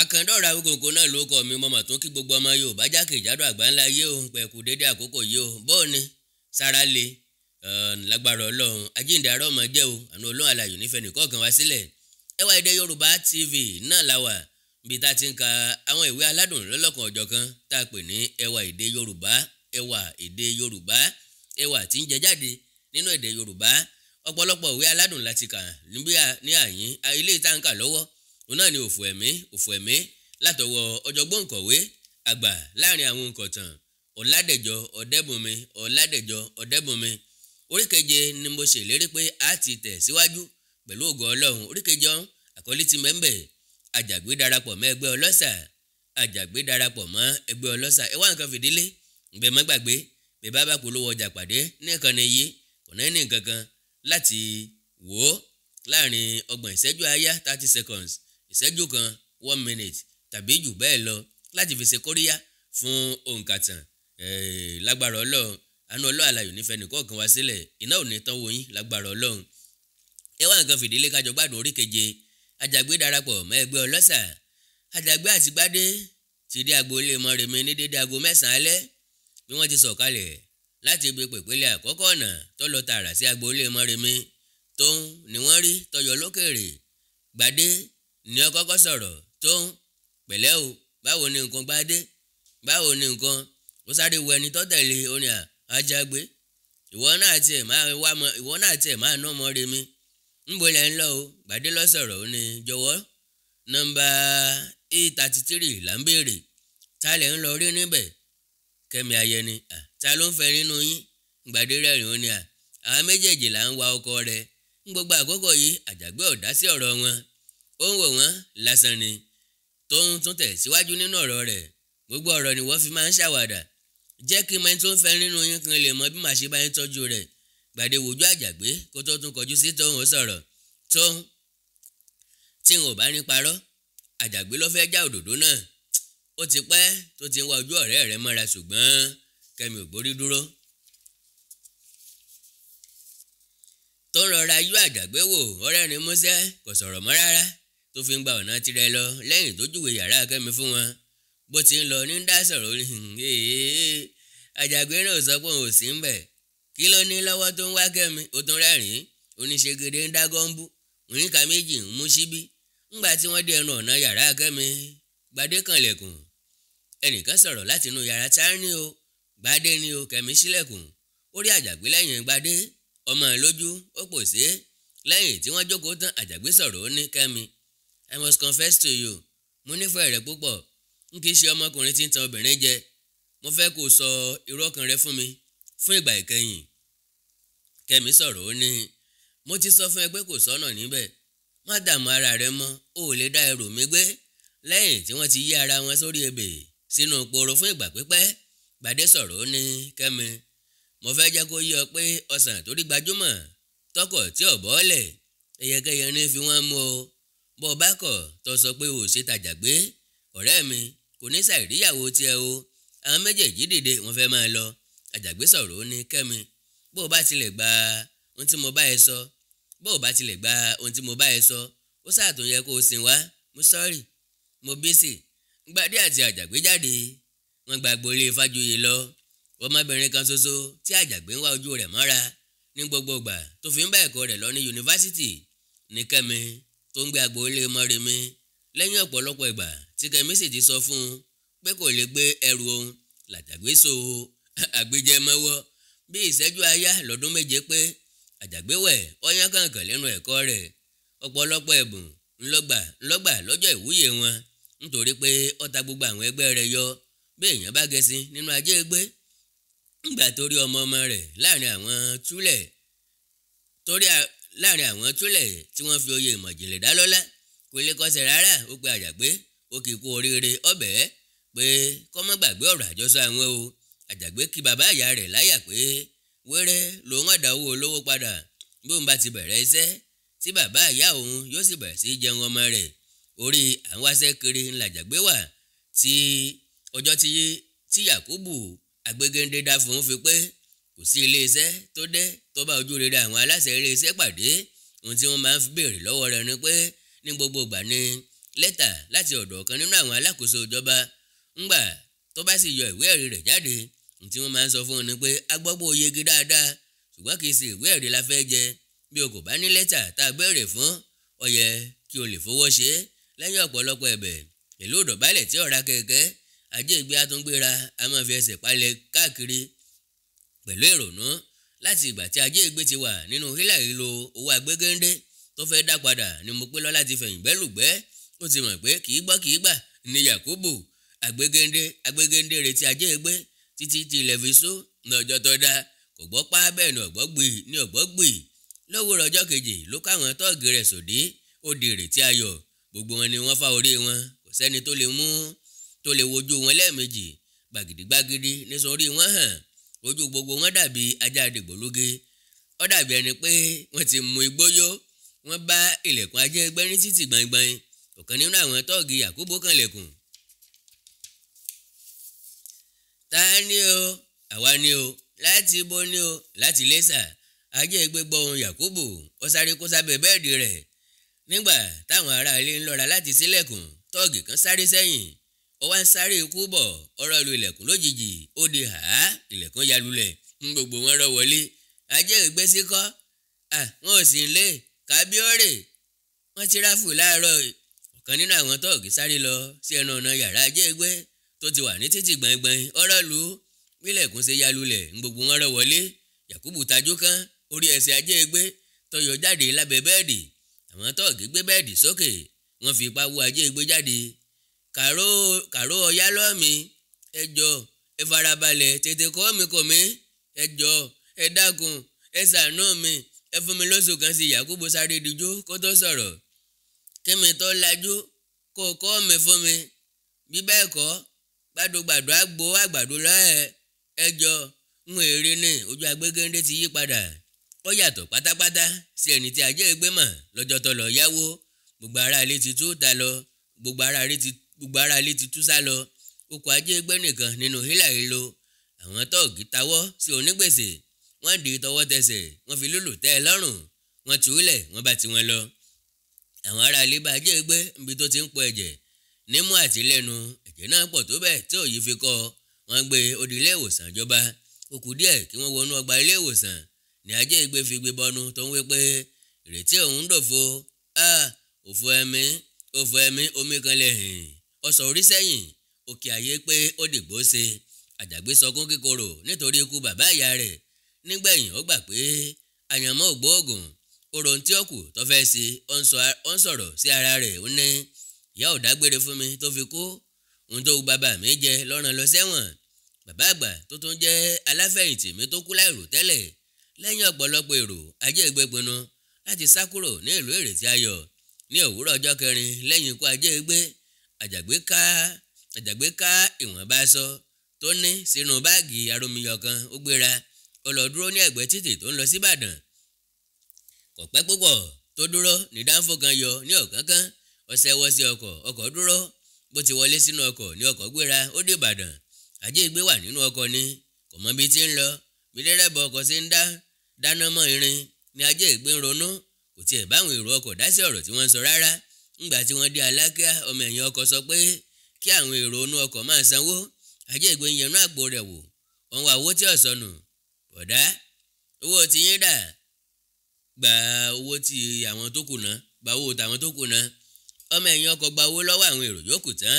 Àkàndọ̀rọ̀ Awíkòǹkò náà ló kọ́ mi mọ́mọ́ tó kí gbogbo ọmọ Yorùbá jákèjádò àgbáńlá yé o pẹ̀kú dédé àkókò yìí o bọ́ọ̀ ni sára le lágbára Ọlọ́run àjíǹde àárọ̀ ọmọ jẹ́ o àná Ọlọ́run alààyè nífẹ̀ẹ́ nìkọ̀ọ̀kan wá sílẹ̀ Ẹwà Èdè Yorùbá TV náà la wà bí tá ti ń ka àwọn ìwé aládùn lọ́lọ́kan ọ̀jọ̀kan tá a pè ní Ẹwà Èdè Yorùbá Ẹwà Èdè Yorùbá ẹwà tí ń jẹ jáde nínú èdè Yorùbá ọ̀pọ̀lọpọ̀ ìwé aládùn láti kà ní àyín ilé ìtànkà lọ́wọ́ òun náà ni òfò ẹ̀mí látọwọ́ ọ̀jọ̀gbọ́n kọ̀wé àgbà láàrin àwọn òǹkọ̀tàn Ọládẹ̀jọ Ọ̀dẹ́bùnmi orí keje ni mo ṣèlérí pé a ti tẹ̀ síwájú pẹ̀lú ògo Ọlọ́run orí keje ọ̀hún àkọlé ti mẹ́ńbẹ̀ Àjàgbé darapọ̀ mọ́ ẹgbẹ́ ọlọ́ṣà Àjàgbé darapọ̀ mọ́ ẹgbẹ́ ọlọ́ṣà ẹ wá nǹkan fìdílé ǹbẹ̀ má gbàgbé bẹ́ẹ̀ bá polówó ọjà pàdé ní ìkànnì yìí kò náà ní nǹkan kan láti wò ó láàrin 30 ìṣẹ́jú àáyá 30 seconds ìṣẹ́jú kan 1 minute tàbí jù bẹ́ẹ̀ lọ láti fi ṣe kóríyá fún òǹkàtàn lágbára Ọlọ́run àánú Ọlọ́run alààyè nífẹ̀ẹ́ nìkọ̀ọ̀kan wá sílẹ̀ iná ò ní tán wò yín lágbára Ọlọ́run ẹ wá nǹkan fìdílé kájọ gbádùn orí keje Àjàgbé darapọ̀ mọ́ ẹgbẹ́ ọlọ́ṣà Àjàgbé àti Gbádé ti dé agboolé Mọ́remí ní dédé aago 9 alẹ́ bí wọ́n ti sọ̀kalẹ̀ láti ibi pèpele àkọ́kọ́ ọ̀nà tó lọ tààrà sí agboolé Mọ́remí tóun ni wọ́n rí tọyọ lókèrè Gbádé ni ó kọ́kọ́ sọ̀rọ̀ tóun pẹ̀lẹ́ o báwo ni nǹkan Gbádé báwo ni nǹkan ó sáré wo ẹni tó tẹ̀lé ó ní Àjàgbé ìwọ náà tiẹ̀ máa ná Mọ́remí ńbo lẹ́ ń lọ o Gbádé ló sọ̀rọ̀ ó ní jọ̀wọ́ nọ́mbà 833 là ń béèrè ta lẹ̀ ń lọ rí níbẹ̀ Kẹ́mi Ayẹni ta ló ń fẹ́ nínú yín Gbádé rẹ́rìn ó ní àwọn méjèèjì là ń wa ọkọ rẹ̀ ń gbogbo àkókò yìí Àjàgbé ò dá sí ọ̀rọ̀ wọn ó ń wò wọ́n lásán ni tó ń tún tẹ̀ síwájú nínú ọ̀rọ̀ rẹ̀ gbogbo ọ̀rọ̀ ni wọ́n fi máa ń ṣàwàdà jẹ́ kí mẹ́ni tó ń fẹ́ nínú yín kan lè mọ bí màá ṣe bá yín tọ́jú rẹ̀ Gbádé wojú Àjàgbé kó tó tún kọjú sí tóun ó sọ̀rọ̀ tóun tí n ò bá ní parọ́ Àjàgbé ló fẹ́ já òdòdó náà ó ti pẹ́ tó ti ń wá ojú ọ̀rẹ́ rẹ̀ mọ́ra ṣùgbọ́n Kẹ́mi ò gbórí dúró tó ń rọra yú Àjàgbé wò ọ̀rẹ́ ni músẹ́ kò sọ̀rọ̀ mọ́ rárá tó fi ń gba ọ̀nà tirẹ̀ lọ lẹ́yìn tó júwe yàrá Kẹ́mi fún wọn bó ti ń lọ ní dá sọ̀rọ̀ ní Àjàgbé náà sọ pé òun ò sí ń bẹ̀ kí ló ní lọ́wọ́ tó ń wá Kẹ́mi ó tún rẹ́rìn-ín oníṣègede ń dá gọ́ńbú oníka méjì ń mú síbí ńgbà tí wọ́n dé ẹnu ọ̀nà yàrá Kẹ́mi Gbádé kànlẹ̀kùn ẹnìkan sọ̀rọ̀ láti inú yàrá tá ní o Gbádé ni o Kẹ́mi ṣílẹ̀kùn ó rí Àjàgbé lẹ́yìn Gbádé ọmọ ẹ̀ lójú ó pòṣé lẹ́yìn tí wọ́n jókòó tán Àjàgbé sọ̀rọ̀ ó ní Kẹ́mi I must confess to you mo nífẹ̀ẹ́ rẹ púpọ̀ n kì í ṣe ọmọkùnrin tí ń tan obìnrin jẹ mo fẹ́ kó sọ irú ọkàn rẹ fún mi fún ìgbà ìkẹyìn Kẹ́mi sọ̀rọ̀ ó ní mo ti sọ fún ẹ pé kò sọ́nà níbẹ̀ má dààmú ara rẹ mọ́ o ò lè dá ẹrù mi gbé lẹ́yìn tí wọ́n ti yí ara wọn sórí ebè sínú poro fún ìgbà pípẹ́ Gbádé sọ̀rọ̀ ó ní Kẹ́mi mo fẹ́ jẹ́ kó yí ọ pé ọsàn tó rí gbajúmọ̀ tọkọ̀ tí ò bọ́ọ̀lẹ̀ ẹyẹkẹyẹ ní fi wọ́n mú o bọ́ ọ bá kọ̀ tó sọ pé o ò ṣe tàjàgbé ọ̀rẹ́ mi kò ní ṣàìríyàwó tiẹ̀ o àwọn méjèèjì dìde wọ́n fẹ́ máa lọ Àjàgbé sọ̀rọ̀ ó ní Kẹ́mi bó o bá tilẹ̀ gba ohun tí mo bá ẹ sọ ó ṣàtún yẹ kó o sìn wá mo sọ́ọ̀rì mo bísì Gbádé àti Àjàgbé jáde wọ́n gba agboolé Fájuyì lọ ọmọbìnrin kan ṣoṣo tí Àjàgbé ń wá ojú rẹ̀ mọ́ra ní gbogbo ìgbà tó fi ń bá ẹ̀kọ́ rẹ̀ lọ ní yunifásitì ní Kẹ́mi tó ń gbé agboolé Mọ́remí lẹ́yìn ọ̀pọ̀lọpọ̀ ìgbà tí Kẹ́mi sì ti sọ fún un pé kò lè gbé ẹrù òun l'Àjàgbé so àgbéjẹ mọ́wọ́ bí ìṣẹ́jú àáyá lọ́dún 7 pé Àjàgbé wẹ̀ ọyán kàǹkàn lẹ́nu ẹ̀kọ́ rẹ̀ ọ̀pọ̀lọpọ̀ ẹ̀bùn ńlọ́gbà lọ́jọ́ ìwúyè wọn nítorí pé ó ta gbogbo àwọn ẹgbẹ́ rẹ̀ yọ bí èèyàn bá gẹṣin nínú ajé gbé ńgbà torí ọmọ rẹ̀ láàrin àwọn túlẹ̀ tí wọ́n fi oyè ìmọ̀jìnlẹ̀ dá lọ́lá kò lè kọsẹ̀ rárá ó pe Àjàgbé ó kì í kú oríire ọbẹ̀ pé kó má gbàgbé ọ̀rọ̀ àjọsọ àwọn o Àjàgbé kí bàbá ìyá rẹ̀ láyà pé wéré lòun àdá owó olówó padà bí òun bá ti bẹ̀rẹ̀ iṣẹ́ tí bàbá ìyá òun yóò sì bẹ̀rẹ̀ sí jẹun ọmọ rẹ̀ orí àwọn aṣẹ́ kiri ńlá Àjàgbé wà tí ọjọ́ tí Yakubu Agbégéndé dá fún un fi pé kò sí iléeṣẹ́ tó dé tó bá ojú rere àwọn aláṣẹ iléeṣẹ́ pàdé ohun tí wọ́n máa ń fi béèrè lọ́wọ́ rẹ̀ ni pé ní gbogbo ìgbà ni lẹ́tà láti ọ̀dọ̀ ọ̀kan nínú àwọn alákòóso ìjọba. ńgbà tó bá sì yọ ìwé ẹ̀rí rẹ̀ jáde tí wọ́n máa ń sọ fún un ni pé a gbọ́ pé ó yege dáadáa ṣùgbọ́n kì í ṣe ìwé ẹ̀rí la fẹ́ jẹ. bí o kò bá ní lẹ́tà tá a béèrè fún ó yẹ kí o lè fowó ṣe é. lẹ́yìn ọ̀pọ̀lọpọ̀ ẹ̀bẹ̀ ìlú ìdọ̀bálẹ̀ tí ọ̀rá kẹ̀kẹ́ Ajagbe atúngbéra a máa fi ẹsẹ̀ palẹ̀ káàkiri pẹ̀lú ìrònú láti ìgbà tí Ajagbe ti wà nínú hílàhílo owó agbégéńdé tó fẹ́ dá padà ni mo pé lọ́lá ti fẹ̀yìn gbẹ́lùgbẹ́. ó ti mọ̀ pé kì í gbọ́ kì í gbà ní Yakubu agbégéńdé retí Ajagbe títí tí ilẹ̀ fi sú ní ọjọ́ tó dá kò gbọ́ pa bẹ́ẹ̀ ni ọ̀gbọ́ gbì lówùrọ̀ ọjọ́ kejì ló káwọn tọ́ọ̀gì rẹ̀ sòdí ó di ìrètí ayọ̀ gbogbo wọn ni wọ́n fá orí wọn kò sẹ́ni tó lè wojú wọn lẹ́ẹ̀mejì gbàgìdìgbàgìdì nítorí wọ́n hàn ojú gbogbo wọn dàbí ajá dìgbòlugi ó dàbí ẹni pé wọ́n ti mu igbó yó. wọ́n bá ilẹ̀kùn Ajagbe ní títì gbangban ọ̀kan nínú àwọn tọ́ọ̀gì Yakubu kanlẹ̀kùn. ta ni o? àwa ni o. láti ibo ni o? láti Iléṣà. Ajagbe gbọ́ ohùn Yakubu ó sáré kó sábẹ́ bẹ́ẹ̀dì rẹ̀. nígbà táwọn ará ilé ń lọ́ra láti ṣílẹ̀kùn tọ́ọ̀gì kan sáré sẹ́yìn ó wá ń sáré ikú bọ̀ ọ̀rọ̀ lu ilẹ̀kùn lójijì ó di ilẹ̀kùn ya lulẹ̀ ń gbogbo wọn rọ́ wọlé. Ajagbe sí kọ́ wọn ò sì ń lé kábíọ́rè wọ́n ti ráfù láàárọ̀. ọ̀kan nínú àwọn tọ́ọ̀gì sáré lọ sí ẹnu ọ̀nà yàrá Ajagbe tó ti wà ní títì gbọ̀ngbọ̀n ọ̀rọ̀ lu bílẹ̀kùn ṣe ya lulẹ̀ ń gbogbo wọn rọ́ wọlé. Yakubu tajú kán orí ẹsẹ̀ Ajagbe tó yọ jáde lábẹ́ bẹ́ẹ̀dì. àwọn tọ́ọ̀gì gbé bẹ́ẹ̀dì sókè wọ́n fi ipá wú Ajagbe jáde. kàró ọ̀yá lọ́ọ̀mí ẹ jọ̀ọ́ ẹ farabalẹ̀ tètè kọ́ mi ẹ jọ̀ọ́ ẹ dákun ẹ ṣàánú mi ẹ fún mi lóṣù kan sí. Yakubu sáré dijú kó tó sọ̀rọ̀. kémi tó lajú kó kọ́ mi fún mi bí bẹ́ẹ̀ kọ́ gbàdúgbàdú àgbo àgbàdo lọ́ẹ̀ ẹ jọ̀ọ́ ń èrè ní ojú agbégéńdé ti yí padà. ó yàtọ̀ pátápátá sí ẹni tí Ajagbe mọ̀ lọ́jọ́ tó lọ yáwó. gbogbo ará ilé ti tú ta lọ gbogbo ará ilé ti tú sá lọ. ó kù Ajagbe nìkan nínú hílàhílo. àwọn tọ́ọ̀gì tawọ́ sí onígbèsè wọ́n dì í tọwọ́ tẹsẹ̀ wọ́n fi lùlù tẹ́ ẹ lọ́rùn wọ́n tú lẹ̀ wọ́n bá tiwọn lọ. àwọn ará ilé bá Ajagbe níbi tó ti ń pọ ẹ̀jẹ̀ nímú àti lẹ́nu ẹ̀jẹ̀ náà pọ̀ tó bẹ́ẹ̀ tí òyì fi kọ́ wọ́n gbé odi ilé ìwòsàn ìjọba. ó kù díẹ̀ kí wọ́n wọnú ọgbà ilé ìwòsàn ní Ajagbe fi gbé bọnu tó ń wí pé ìrètí òun dòfo òfò ẹ̀mí omi kan lẹ́hìn ọ̀sọ̀ orí sẹ́yìn òkè àyè pé ó dìgbò ṣe. Ajagbe sọkún kíkorò nítorí ikú bàbá ìyá rẹ̀. nígbẹ̀yìn ó gbà pé àyànmọ́ ògbóògùn orò tí ó kù tó fẹ́ ṣe ó ń sọ̀rọ̀ sí ara rẹ̀ ó ní ìyá ò dágbére fún mi tó fi kú ohun tó bàbá mi jẹ lọ́ràn lọ sẹ́wọ̀n. bàbá àgbà tó tún jẹ́ aláfẹ̀yìntì mi tó kú láìrò tẹ́lẹ̀. lẹ́yìn ọ̀pọ̀lọpọ̀ èrò Ajagbe pinnu láti sá kúrò ní ìlú ìrètí ayọ̀. ní òwúrọ̀ ọjọ́ kẹrin lẹ́yìn ikú Ajagbe Ajagbe ká ìwọ̀nba aṣọ tó ní sínú báàgì aromiyọ̀ kan ó gbéra ó lọ dúró ní ẹ̀gbẹ́ títì tó ń lọ sí Ìbàdàn. kò pẹ́ púpọ̀ tó dúró ní dáńfó kan yọ ní ọ̀kánkán ó ṣẹ́wọ́ sí ọkọ̀ dúró bó ti wọlé sínú ọkọ̀ ní ọkọ̀ gbéra ó dé Ìbàdàn. Ajagbe wà nínú ọkọ̀ ni kò mọ bí tí ń lọ bí dẹ́rẹ́bà ọkọ̀ ṣe ń dáná mọ́ irin ní Ajagbe ń ronú kò tiẹ̀ báwọn èrò ọkọ̀ dá sí ọ̀rọ̀ tí wọ́n ń sọ rárá. ńgbà tí wọ́n dé Alákíá ọmọ ẹ̀yìn ọkọ̀ sọ pé kí àwọn èrò inú ọkọ̀ máa sanwó. Ajagbe ń yẹnu àpò rẹ̀ wò wọ́n wá owó tí ò sọnù. bọ̀dá owó tí yín dà? gba owó tí àwọn tó kù ná gba owó tàwọn tó kù ná. ọmọ ẹ̀yìn ọkọ̀ gba owó lọ́wọ́ àwọn èrò yòókù tán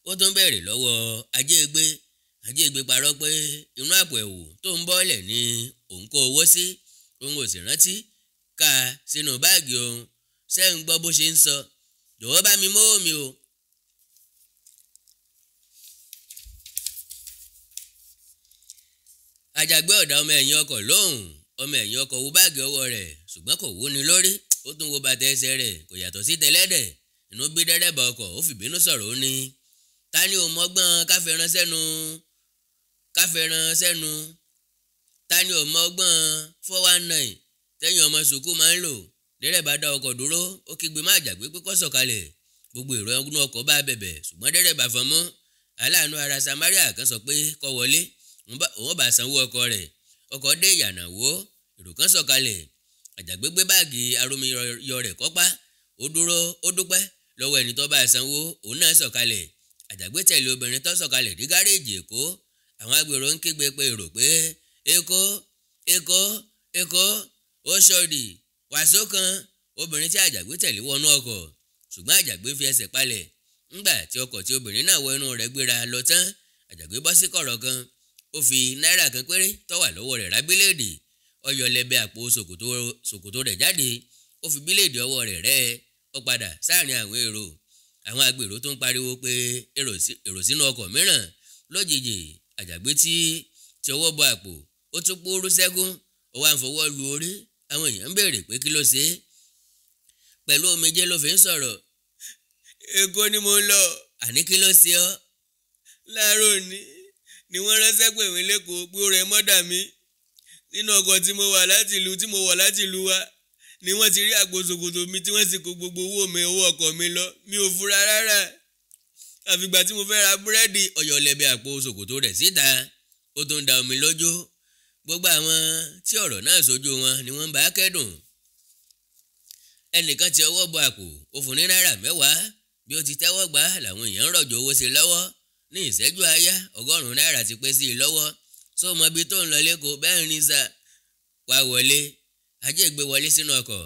ó tún béèrè lọ́wọ́ Ajagbe parọ́ pé inú àpò ẹ̀wù tó ń bọ́lẹ̀ ni òun kó owó sí òun ò sì rántí ká sínú báàgì òun. ṣé ń gbọ́ bó ṣe ń sọ? jọ̀wọ́ bá mi mówó mi o. Ajagbe ọ̀dà ọmọ ẹ̀yìn ọkọ̀ lóhùn. ọmọ ẹ̀yìn ọkọ̀ wo báàgì ọwọ́ rẹ̀ ṣùgbọ́n kò wú ni lórí ó tún wo bàtà ẹsẹ̀ rẹ̀ kò yàtọ̀ sí tẹlẹ́dẹ̀. inú bí dẹ́rẹ́bà ọkọ̀ ó fìbínú sọ̀rọ̀ ó ní ta ni ò mọ́gbọ́n káfẹ́ràn sẹ́nu ta ni ò mọ́gbọ́n 419 tẹ́yìn ọmọ sùkúù máa ń lò. dẹ́rẹ́bà dá ọkọ̀ dúró ó kígbe má Ajagbe pé kó sọ̀kalẹ̀. gbogbo èrò inú ọkọ̀ bá bẹ̀bẹ̀ ṣùgbọ́n dẹ́rẹ́bà fọmọ́. aláàánú ara Samaria kan sọ pé kó wọlé òun bá sanwó ọkọ̀ rẹ̀. ọkọ̀ dé ìyànà wó èrò kan sọ̀kalẹ̀. Ajagbe gbé báàgì aromiyọ̀ rẹ̀ kọ́pá ó dúró ó dúpẹ́ lọ́wọ́ ẹni tó bá sanwó òun náà sọ̀kalẹ̀. Àjàgbé tẹ̀lé obìnrin tó sọ̀kalẹ̀ dé gáréèjì Èkó. Àwọn agbèrò ń kígbe pé èrò pé Èkó Èkó Èkó ó ṣòdì wàsó kan. Obìnrin tí Àjàgbé tẹ̀lé wọnú ọkọ̀, ṣùgbọ́n Àjàgbé fi ẹsẹ̀ palẹ̀. Ńgbà tí ọkọ̀ tí obìnrin náà wọ inú rẹ̀ gbéra lọ tán, Àjàgbé bọ́ sí kọ̀rọ̀ kan. Ó fi náírà kan péré tó wà lọ́wọ́ rẹ̀ ra bíléèdì. Ó yọ lẹ́bẹ̀ àpò ṣòkòtò rẹ̀ jáde. Ó fi bíléèdì ọwọ́ rẹ̀ rẹ́ ẹ. Ó padà sáàrin àwọn èrò. Àwọn agbèrò tó ń pariwo pé èrò sínú ọkọ̀ mìíràn. Lójijì Àjàgbé tí ọwọ́ bọ àpò ó tún pòórú sẹ́kún. Ó wá ń fọwọ́ lu orí. Àwọn èèyàn ń béèrè pé kí ló ṣe é. Pẹ̀lú omijé ló fi ń sọ̀rọ̀. Èkó ni mo ń lọ. Àní kí ló ṣe ọ́? Láàárọ̀ ni wọ́n ránṣẹ́ pè mí lẹ́kọ̀ọ́ pé ó rẹ mọ́dà mi. Nínú ọkọ̀ tí mo wọ̀ láti ìlú wa ni wọ́n ti rí àpò ṣòkòtò mi tí wọ́n sì kó gbogbo owó ọkọ̀ mi lọ. Mi ò fura rárá. Àfìgbà tí mo fẹ́ ra búrẹ́dì, ó yọ lẹ́bẹ̀ àpò ṣòkòtò rẹ̀ síta. Ó tún da omi lójú. Gbogbo àwọn tí ọ̀rọ̀ náà sójú wọn ni wọ́n bá kẹ́dùn. Ẹnìkan ti ọwọ́ bọ àpò, ó fún ní náírà 10. Bí ó ti tẹ́wọ́ gbà làwọn èèyàn ń rọ̀jò owó sí i lọ́wọ́. Ní ìṣẹ́jú àáyá 100 náírà ti pé sí i lọ́wọ́. Sọ mọ ibi tó ń lọ lẹ́kọ̀ọ́ bẹ́ẹ̀ ní sà. Wá wọlé. Ajagbe wọlé sínú ọkọ̀.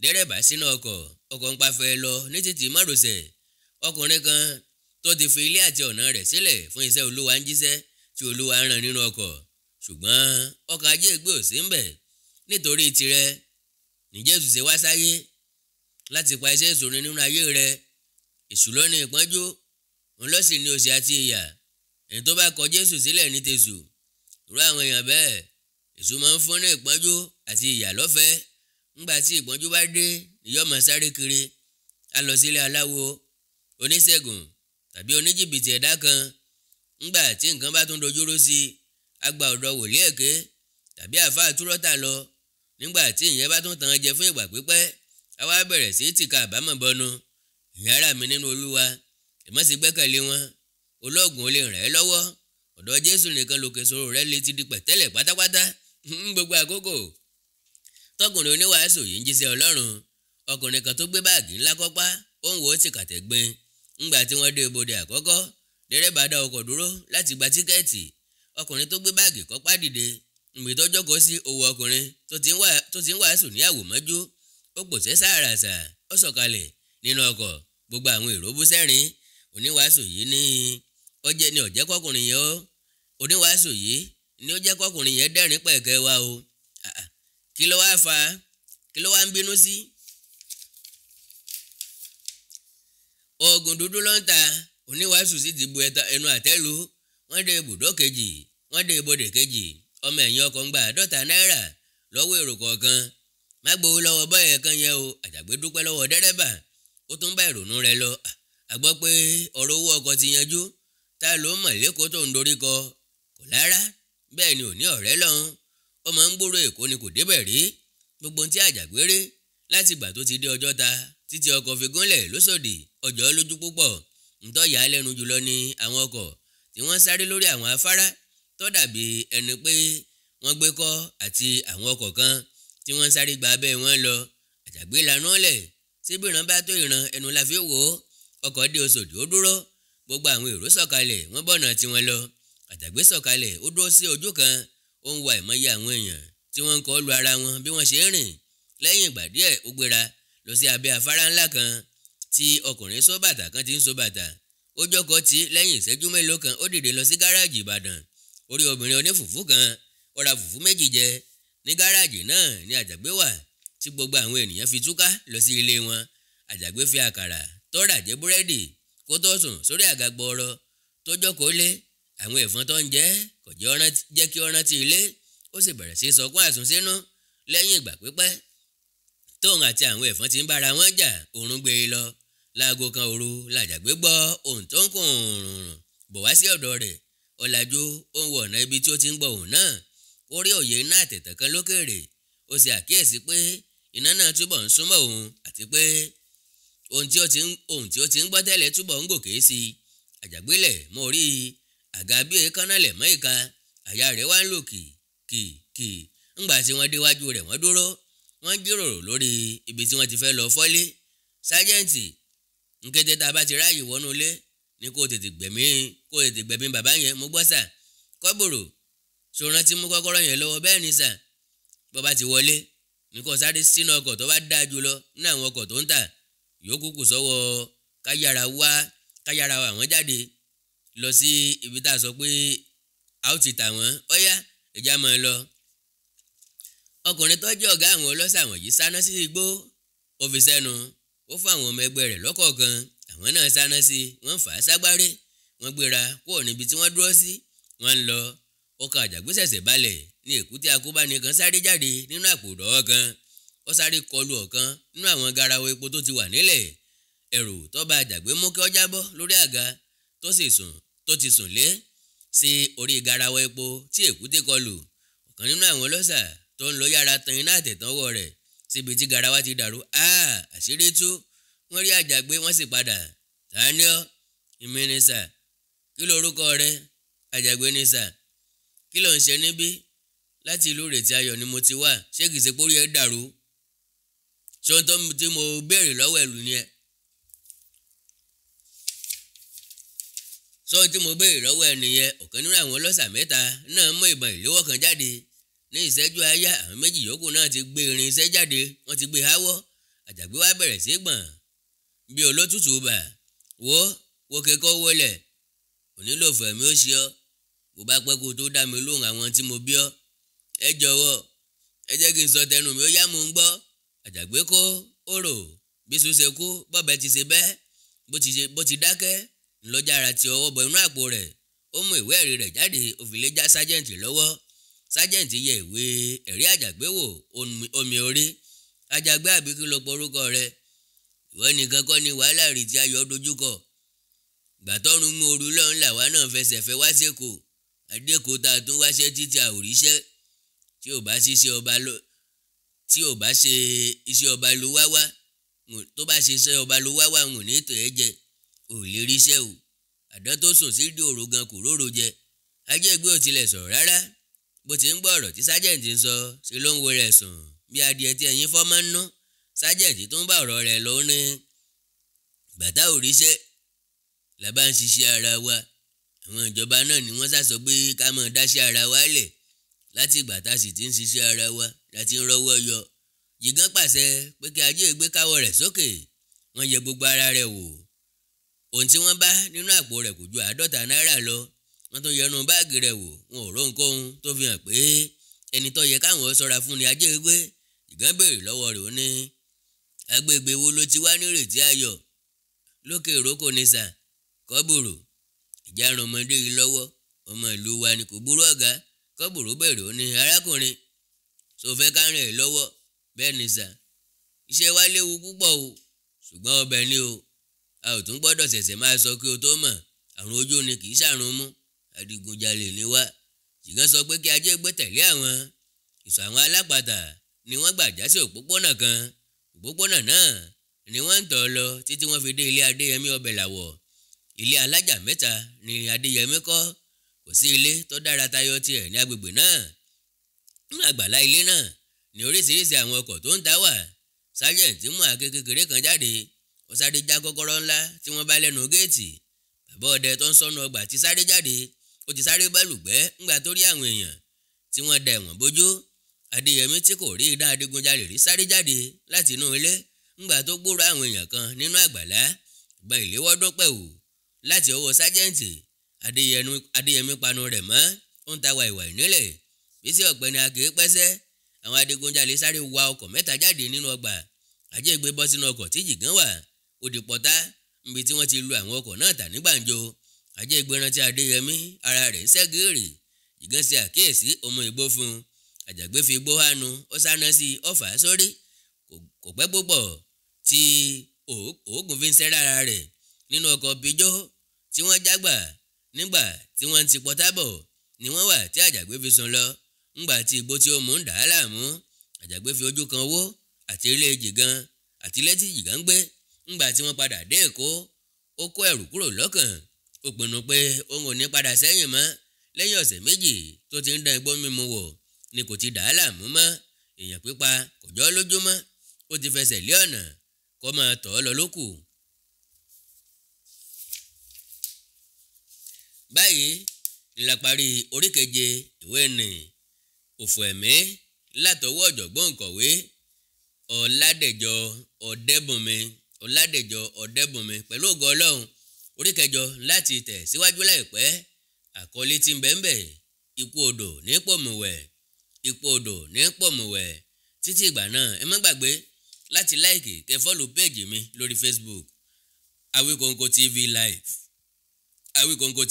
Dẹ́rẹ́bà sínú ọkọ̀. Ọkọ̀ ń pafẹ́ lọ ní títì márosẹ̀. Ọkùnrin kan tó ti fi ilé àti ọ̀nà rẹ̀ sílẹ̀ fún iṣẹ́ Olúwa ń jíṣẹ́ tí Olúwa rán nínú ọkọ̀. Ṣùgbọ́n ọkọ̀ Ajagbe ò sí ń bẹ̀. Nítorí tirẹ̀ ní Jésù ṣe wá sáyé láti pa iṣẹ́ ìṣòro nínú ayé rẹ̀. Èṣù ló ní ìpọ́njú, òun ló sì ní òṣì àti ìyà. Ẹni tó bá kọ Jésù sílẹ̀ ní tèṣù. Irú àwọn èèyàn bẹ́ẹ̀ Èṣù máa ń fún ní ìpọ́njú àti ìyà lọ́fẹ̀ẹ́. Ńgbà tí ìpọ́njú bá dé ni yóò máa sáré kiri. A lọ sílé aláwo, oníṣègùn tàbí oníjìbìtì ẹ̀dá kan. Ńgbà tí nǹkan bá tún dojúrú sí i, a gba ọ̀dọ̀ wòlíì èké tàbí àfáà túrọ́tà lọ. Nígbà tí ìyẹn bá tún tàn án jẹ fún ìgbà pípẹ́, a wá bẹ̀rẹ̀ sí tìka àbámọ̀ bọnu. Ìyẹn ará mi nínú Olúwa, ẹ má ṣe gbẹ́kẹ̀lé wọn. Olóògùn ò lè ràn ẹ́ lọ́wọ́. Ọ̀dọ̀ Jésù nìkan lòkè ìṣòro rẹ lè ti di pẹ̀tẹ́lẹ̀ pátápátá. Gbogbo àkókò tọkùnrin oníwàásù yìí ń jíṣẹ́ Ọlọ́run, ọkùnrin kan tó gbé báàgì ńlá kọ́pá ó ń wò ó tìkàtẹ̀gbin. Ńgbà tí wọ́n dé ibodè àkọ́kọ́, dẹ́rẹ́bà dá ọkọ̀ dúró láti gba tíkẹ́ẹ̀tì. Ọkùnrin tó gbé báàgì kọ́pá dìde. Níbi tó jókòó sí owó ọkùnrin tó ti ń wàásù ní àwòmọ́jú. Ó pòṣẹ́ sàràsà, ó sọ̀kalẹ̀ nínú ọkọ̀. Gbogbo àwọn èrò bú sẹ́rìn. Oníwàásù yìí ní ó jẹ́ kọkùnrin yẹn oníwàásù yìí ni ó jẹ́ kọkùnrin yẹn dẹ́rìn pẹ̀kẹ́ wa o. Kí ló wá fa? Kí ló wá ń bínú sí? Oògùn dúdú ló ń ta. Oníwàásù sì ti bu ẹnu àtẹ́lu. Wọ́n dé ibùdó kejì, wọ́n dé ibodè kejì. Ọmọ ẹ̀yìn ọkọ̀ ń gba 50 náírà lọ́wọ́ èrò kọ̀ọ̀kan. Má gbowó lọ́wọ́ bọ́yẹ̀ kan yẹn o. Àjàgbé dúpẹ́ lọ́wọ́ dẹ́rẹ́bà. Ó tún bá ìrònú rẹ̀ lọ. A gbọ́ pé ọ̀rọ̀ owó ọkọ̀ ti yanjú. Ta ló mọ̀ lẹ́kọ̀ọ́ tó ń dorí kọ? Kò lára. Bẹ́ẹ̀ ni ò ní ọ̀rẹ́ lọ́hùn. Ó máa ń gbúrò Èkó ni kò débẹ̀ rí. Gbogbo ohun tí Àjàgbé rí láti ìgbà tó ti dé Ọjọ́ta títí ọkọ̀ fi gúnlẹ̀ lóṣòdì ọjọ́ lójú púpọ̀. Ntọ́ yà á lẹ́nu jùlọ ni àwọn ọkọ̀ tí wọ́n sáré lórí àwọn afárá tó dàbí ẹni pé wọ́n gbé kọ́ àti àwọn ọkọ̀ kan tí wọ́n sáré gba abẹ́ wọn lọ. Àjàgbé lanú lẹ̀. Síbi ìran bá tó ìran ẹnu la fi wò ó. Ọkọ̀ dé Òṣòdì ó dúró. Gbogbo àwọn èrò sọ̀kalẹ̀ wọ́n bọ̀nà tiwọn lọ. Àjàgbé sọ̀kalẹ̀ ó dúró sí ojú kan. Ó ń wa ìmọ̀ye àwọn èèyàn tí wọ́n ń kọ́ lu ara wọn bí wọ́n ṣe ń rìn. Lẹ́yìn ìgbà díẹ̀ ó gbéra lọ sí abẹ́ afárá ńlá kan tí ọkùnrin sóbàtà kan ti ń sóbàtà. Ó jókòó tì lẹ́yìn ìṣẹ́jú mélòó kan ó dìde lọ sí gáràjì Ìbàdàn. Orí obìnrin onífùfú kan ó ra fùfú 2 jẹ. Ní gáràjì náà ni Àjàgbé wà tí gbogbo àwọn ènìyàn fi túká lọ sí ilé wọn. Àjàgbé fi àkàrà tó rà jẹ búrẹ́dì kó tó sùn sórí àga gbọọrọ tó jókòó lé. Àwọn ẹ̀fọn tó ń kò jẹ́ kí ó rántí ilé. Ó sì bẹ̀rẹ̀ sí sọkún àsùnsínú. Lẹ́yìn ìgbà pípẹ́ tóun àti àwọn ẹ̀fọn ti ń bára wọn jà, oorun gbé e lọ. Láago kan òru làjàgbé gbọ́ ohùn tó ń kùn rùn bọ̀ wá sí ọ̀dọ̀ rẹ̀. Ọ̀làjú ó ń wọ ọ̀nà ibi tí ó ti ń gbọ́ ohùn náà. Ó rí òye iná àtẹ̀tẹ̀ kan lókèrè. Ó sì àkíyèsí pé iná náà túbọ̀ ń súnmọ́ òun àti pé ohun tí ó ti ń gbọ́ tẹ́lẹ̀ túbọ̀ ń gòkè sí i. Àjàgbé lẹ̀ mọ́ orí àga bí èékánná lẹ̀ mọ́ ìka. Àyà rẹ̀ wá ń lù kì. Ńgbà tí wọ́n déwájú rẹ̀ wọ́n dúró. Wọ́n jíròrò lórí ibi tí wọ́n ti fẹ́ lọ fọ́lé. Sájẹ́ǹtì nkété tá a bá ti ráàyè wọnú ilé ní kó tètè gbẹ̀mí bàbá yẹn mo gbọ́ sà. Kọ́bùrù ṣòran tí mú kọ́kọ́rọ́ yẹn lọ́wọ́ bẹ́ẹ̀ ni sà. bó bá ti wọlé ní kó sáré sínú ọkọ̀ tó bá dáa jù lọ ní àwọn ọkọ̀ tó ń tà yòókù kù sọ́wọ́ káyára wá àwọn jáde lọ sí ibi tá a sọ pé a ó ti tà wọ́n. ọ̀yá ẹja mọ̀ ẹ lọ. ọkùnrin tó jẹ́ ọ̀gá àwọn ọlọ́ṣà wọ̀nyí sáná sí igbó ó fi sẹ́nu ó fún àwọn ọmọ ẹgbẹ́ rẹ̀ lọ́kọ̀ọ̀kan àwọn náà sáná sí wọ́n fà á ságbárẹ́ wọ́n gbéra kúrò níbi tí wọ́n dúró sí wọ́n ń lọ. ọkọ̀ Àjàgbé ṣẹ̀ṣẹ̀ balẹ̀ ní èkúté akóbáni kan sáré jáde nínú àpò ìdọ̀wọ́ kan ó sáré kọlu ọ̀kan nínú àwọn garawa epo tó ti wà nílẹ̀. ẹ̀rù tó bá Àjàgbé mú kí ó jábọ́ lórí àga tó ti sùn lé sí orí garawa epo tí èkúté kọlù. ọ̀kan nínú àwọn ọlọ́ṣà tó ń lọ yára tan iná àtẹ̀tánwọ́ rẹ̀ síbi tí garawa ti dàrú. àṣírí tú wọ́n rí Àjàgbé wọ́n sì padà. tani ọ́? èmi ni sà. kí lorúkọ rẹ? Àjàgbé ni sà. kí ló ń ṣe níbí? láti ìlú Ìrètí Ayọ̀ ni mo ti wá. ṣé kìí ṣe pórí ẹ dàrú? ṣé ohun tó tí mo béèrè lọ́wọ́ ẹ̀lú ni ẹ? sọ tí mo béèrè lọ́wọ́ ẹ nìyẹn. ọ̀kan nínú àwọn ọlọ́ṣà mẹ́ta náà mú ìbọn ìléwọ́ kan jáde. ní ìṣẹ́jú àáyá àwọn méjì yòókù náà ti gbé irin iṣẹ́ jáde wọ́n ti gbé háwọ́. Àjàgbé wá bẹ̀rẹ̀ sí gbọ̀n bí olótùtù bà. wo kẹ́kọ̀ọ́ wọlé onílò fẹ̀mí ó ṣe ọ́ bó bá pẹ́ kó tó dá mi lóhùn àwọn tí mo bí ọ́. ẹ jọ̀wọ́ ẹ jẹ́ kí n sọ tẹnu mi ó yá mo ń gbọ́. Àjàgbé kó òrò bí sùn ṣe kú bọ́bẹ̀ ti ṣe bẹ́ẹ̀ bó ti dákẹ́ ńlọ́jàrá ti ọwọ́ bọ inú àpò rẹ̀ ó mú ìwé ẹ̀rí rẹ̀ jáde ó fi lé já sájẹ́ǹtì lọ́wọ́. sájẹ́ǹtì yẹ ìwé ẹ̀rí Àjàgbé wò omi orí. Àjàgbé àbí kí ló porúkọ rẹ̀? ìwọ nìkan kọ́ ni wàhálà Ìrètí Ayọ̀ dojúkọ. gbàtọ́run mú ooru lọ́run làwa náà fẹsẹ̀ fẹ́ wá sẹ́kọ̀ọ́ adékòóta tún wáṣẹ́ títí àòríṣẹ́ tí ò bá ṣe iṣẹ́ ọba ló wá wá tó bá ṣe iṣẹ́ ọba ló wá wá ń ní ètò ẹ jẹ ò lè ríṣẹ́ o. àdán tó sùn sí ìdí òru gan kò róró jẹ. Ajagbe ò tilẹ̀ sọ̀rọ̀ rárá bó ti ń gbọ́ ọ̀rọ̀ tí sájẹ̀ǹtì ń sọ ṣe ló ń wo rẹ̀ sùn bí adìẹ tí ẹyin fọ́ máa ń ná. sájẹ̀ǹtì tó ń bá ọ̀rọ̀ rẹ̀ lọ ní bàtà òríṣẹ́ la bá ń ṣiṣẹ́ ara wa. àwọn ìjọba náà ni wọ́n sàsọ pé ká máa dáṣẹ́ ara wa lẹ̀ láti ìgbà tá a sì ti ń ṣiṣẹ́ ara wa láti ń rọ́wọ́ yọ. Jìgán pàṣẹ pé kí Ajagbe káwọ́ rẹ̀ sókè wọ́n yẹ gbogbo ara rẹ̀ wò. ohun tí wọ́n bá nínú àpò rẹ̀ kò ju 50 náírà lọ. wọ́n tún yẹnu báàgì rẹ̀ wò wọn ò rónkóhun tó fi hàn pé ẹni tó yẹ káwọn ṣọ́ra fún ni Ajagbe. Jìgán béèrè lọ́wọ́ rẹ̀ ó ní agbègbè wo ló ti wá ní Ìrètí Ayọ̀? lókè ìrókò ní sà. Kọ́bùrù ìjà ran ọmọdé yìí lọ́wọ́ ọmọ ìlú wa ni kò burú ọ̀gá. Kọ́bùrù béèrè ó ní arákùnrin ṣó fẹ́ ká ràn ẹ́ lọ́wọ́? bẹ́ẹ̀ ni sà. iṣẹ́ wa léwu púpọ̀ o ṣùgbọ́n ọbẹ̀ ni o a ò tún gbọ́dọ̀ ṣẹ̀ṣẹ̀ máa sọ kí o tó mọ̀ àrùn ojú ni kì í ṣàrùn mú adigunjalè ni wá. Jìgán sọ pé kí Ajagbe tẹ̀lé àwọn. ìsọ̀ àwọn alápàtà ni wọ́n gbà já sí òpópónà kan. òpópónà náà ni wọ́n ń tọ̀ lọ títí wọ́n fi dé ilé Adéyẹmí ọbẹ̀ làwọ̀. ilé alájà mẹ́ta ni Adéyẹmí kọ́. kò sí ilé tó dára tayọ tiẹ̀ ní agbègbè náà. nínú àgbàlá ilé náà ni oríṣiríṣi àwọn ọkọ̀ tó ń ta wà. sájẹ̀ǹtì mú àáké kékeré kan jáde ó sáré já kọ́kọ́rọ́ ńlá tí wọ́n bá lẹ́nu géètì. bàbá ọdẹ tó ń ṣọ́nú ọgbà ti sáré jáde ó ti sáré bálùgbẹ́ ńgbà tó rí àwọn èèyàn tí wọ́n da ẹ̀wọ̀n bójú. Adéyẹmí tí kò rí idán adigunjalè rí sáré jáde láti inú ilé ńgbà tó gbúrò àwọn èèyàn kan nínú àgbàlá ìbọn ìléwọ́ dún pẹ̀wò láti ọwọ́ sájẹ́ǹtì. Adéyẹmí panu rẹ̀ mọ́ ó ń ta wàìwàì nílẹ̀ bí sí ọ̀gbẹ́ni akéé pẹ́sẹ́. àwọn adigunjalè sáré wa ọkọ̀ mẹ́ta jáde nínú ọgbà. Ajagbe bọ́ sínú ọkọ̀ tí Jìgán wà ó di pọ́tá níbi tí wọ́n ti lu àwọn ọkọ̀ náà tà ní gbàǹjo. Ajagbe rántí Adéyẹmí ara rẹ̀ ń ṣẹ́gìrì. Jìgán ṣe àkíyèsí ọmọ ìgbó fún un. Ajagbe fi igbó hánu ó sáná sí ọfà sórí. kò pẹ́ púpọ̀ tí òógùn fi ń ṣẹ́ lára rẹ̀ nínú ọkọ̀ bíjó tí wọ́n jágbà. nígbà tí wọ́n ti pọ́tá bọ̀ ni wọ́n wà tí Ajagbe fi sùn lọ. ńgbà tí igbó tí ó mú ń dà á láàmú Ajagbe fi ojú kan wó àti ilé Jìgán àti ilé tí Jìgán ń gbé. ńgbà tí wọ́n padà dé Èkó ó kó ẹrù kúrò lọ́kàn. ó pinnu pé òun ò ní padà sẹ́yìn mọ́. lẹ́yìn ọ̀sẹ̀ méjì tó ti ń dán igbó mímu wò ni kò ti dà á láàmú mọ́. èèyàn pípa kò jọ lójúmọ́ ó ti fẹsẹ̀ lé ọ̀nà kó máa tọ̀ ọ́ lọ lókù. báyìí ńlá parí orí keje ìwé nì òfò ẹ̀mí látọwọ́ ọ̀jọ̀gbọ́n òǹkọ̀wé Ọládẹ̀jọ Ọ̀dẹ́bùnmi pẹ̀lú ògo Ọlọ́run orí kẹjọ láti tẹ̀ síwájú láìpẹ́. Àkọlé tí ń bẹ́ẹ̀ ikú odò ní pòmùwẹ̀ títí ìgbà náà ẹ má gbàgbé láti láìkì kẹ́ fọ́lù péèjì mi lórí Facebook Awikonko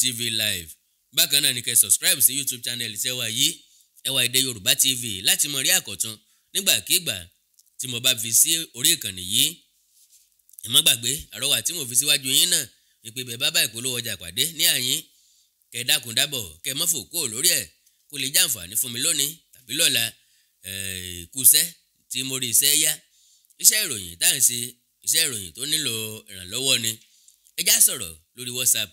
TV live bákan náà ni kẹ́ subscribe sí YouTube channel tiwa yìí Ẹwà Èdè Yorùbá TV láti mọ rí àkọ́tún nígbàkigbà tí mo bá fi sí orí ìkànnì yìí. ẹ má gbàgbé àrọwà tí mo fi síwájú yín náà ni pé bẹ́ẹ̀ bá bá ìpolówó ọjà pàdé ní àyín kẹ́ dákun dábọ̀ kẹ́ mọ́ fò kúrò lórí ẹ̀ kó lè jàǹfààní fún mi lónìí tàbí lọ́la. Kúṣẹ́ tí mo rí iṣẹ́ yá iṣẹ́ ìròyìn tá à ń ṣe iṣẹ́ ìròyìn tó nílò ìrànlọ́wọ́ ni. ẹ já sọ̀rọ̀ lórí WhatsApp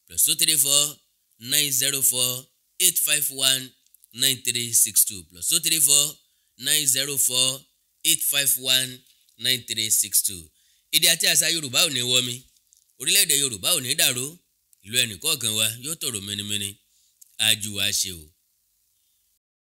+234 904 851 9362 +234 904 851 9362. Èdè àti àṣà Yorùbá ò ní wọmi, orílẹ̀-èdè Yorùbá ò ní dàrú, ìlú ẹnìkọ̀ọ̀kan wa yóò tòrò mẹ́nimẹ́ni. Àjùwà ṣe o.